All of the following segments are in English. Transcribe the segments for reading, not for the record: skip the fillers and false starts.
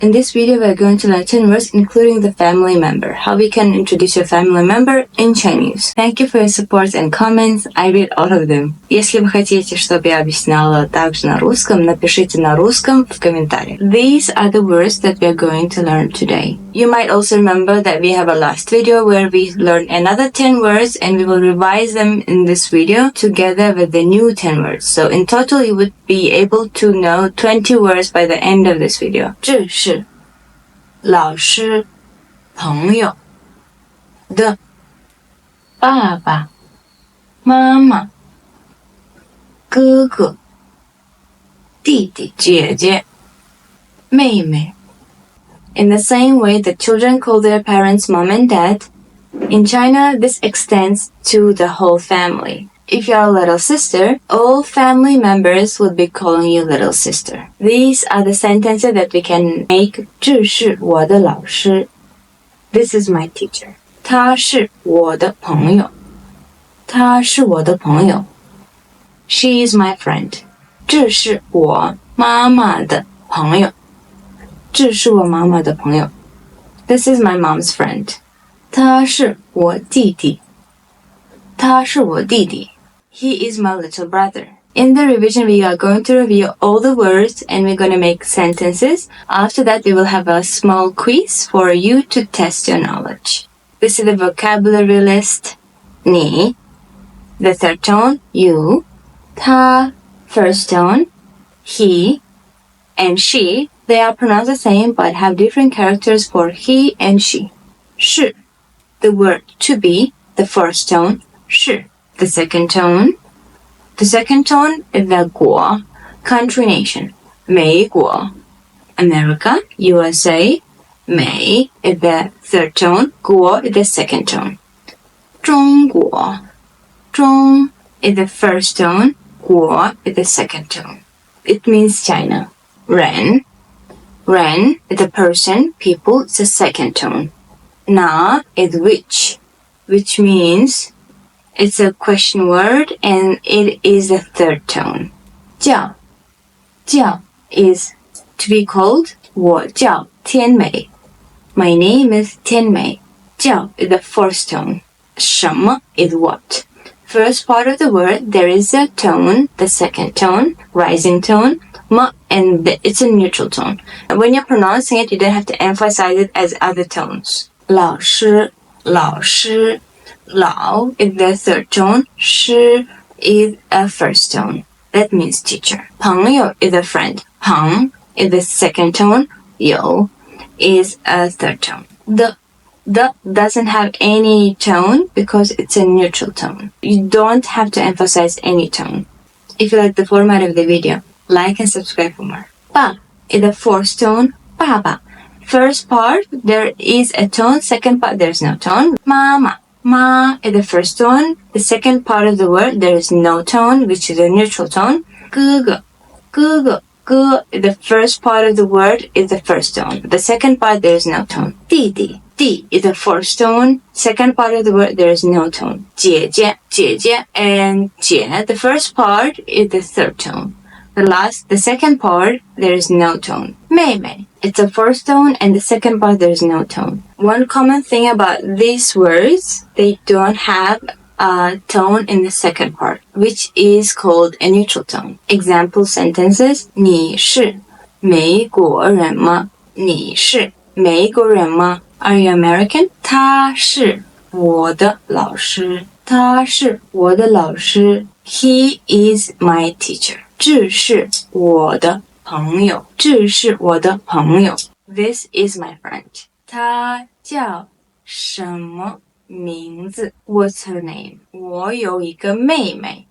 In this video, we're going to learn 10 words including the family member. How we can introduce your family member in Chinese. Thank you for your support and comments. I read all of them. Если вы хотите, чтобы я объясняла также на русском, напишите на русском в комментариях. These are the words that we are going to learn today. You might also remember that we have a last video where we learned another 10 words and we will revise them in this video together with the new 10 words. So in total, you would be able to know 20 words by the end of this video. 这是老师朋友的爸爸妈妈哥哥弟弟姐姐妹妹 In the same way that children call their parents mom and dad, in China this extends to the whole family. If you're a little sister, all family members would be calling you little sister. These are the sentences that we can make. 这是我的老师 This is my teacher. 他是我的朋友他是我的朋友 She is my friend. 这是我妈妈的朋友这是我妈妈的朋友 This is my mom's friend. 他是我弟弟他是我弟弟He is my little brother. In the revision, we are going to review all the words and we're going to make sentences. After that, we will have a small quiz for you to test your knowledge. This is the vocabulary list. 你 The third tone, you. 他 First tone, he. And she, they are pronounced the same but have different characters for he and she. 是 The word to be, the first tone, 是 The second tone is the 国 country nation 美国 America, USA 美 is the third tone 国 is the second tone 中国中 is the first tone 国 is the second tone It means China. Ren is the person, people, it's the second tone. Na is which means it's a question word and it is the third tone. 叫 is to be called 我叫天美 My name is 天美 叫 is the first tone. 什么 is what. First part of the word, there is a tone, the second tone, rising tone, and it's a neutral tone. And when you're pronouncing it, you don't have to emphasize it as other tones. 老师 Lao is the third tone. Shi is a first tone. That means teacher. 朋友 is a friend. 朋 is the second tone. Yo is a third tone. The doesn't have any tone because it's a neutral tone. You don't have to emphasize any tone. If you like the format of the video, like and subscribe for more. 爸 is the fourth tone. 爸爸. First part, there is a tone. Second part, there's no tone. Mama. Ma is the first tone. The second part of the word, there is no tone, which is a neutral tone. 哥哥 Ge is the first part of the word is the first tone. The second part, there is no tone. 弟弟 Di is the first tone. Second part of the word, there is no tone. 姐姐 and 姐, the first part is the third tone. The second part, there is no tone. 妹妹 It's the first tone and the second part there is no tone. One common thing about these words, they don't have a tone in the second part, which is called a neutral tone. Example sentences, 你是美国人吗? 你是美国人吗? Are you American? 他是我的老师. 他是我的老师. He is my teacher. 这是我的朋友这是我的朋友 This is my friend. 他叫什么名字 What's her name? 我有一个妹妹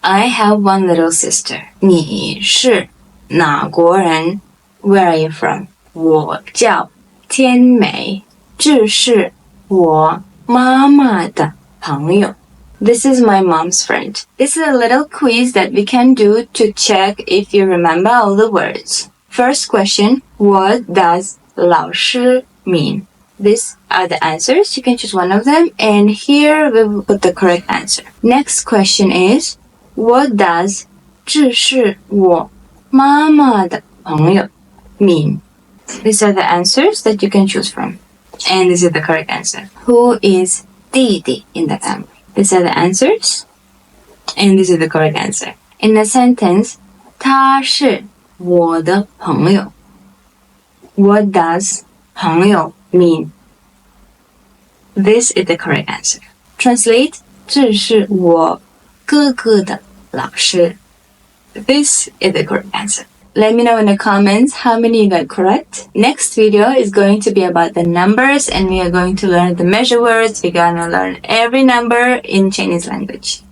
I have one little sister. 你是哪国人 Where are you from? 我叫天美这是我妈妈的朋友This is my mom's friend. This is a little quiz that we can do to check if you remember all the words. First question, what does 老师 mean? These are the answers. You can choose one of them and here we will put the correct answer. Next question is, what does 这是我妈妈的朋友 mean? These are the answers that you can choose from. And this is the correct answer. Who is 弟弟 in the family? These are the answers. And this is the correct answer. In a sentence, 他是我的朋友. What does 朋友 mean? This is the correct answer. Translate, 这是我哥哥的老师. This is the correct answer. Let me know in the comments how many you got correct. Next video is going to be about the numbers, and we are going to learn the measure words. We're going to learn every number in Chinese language.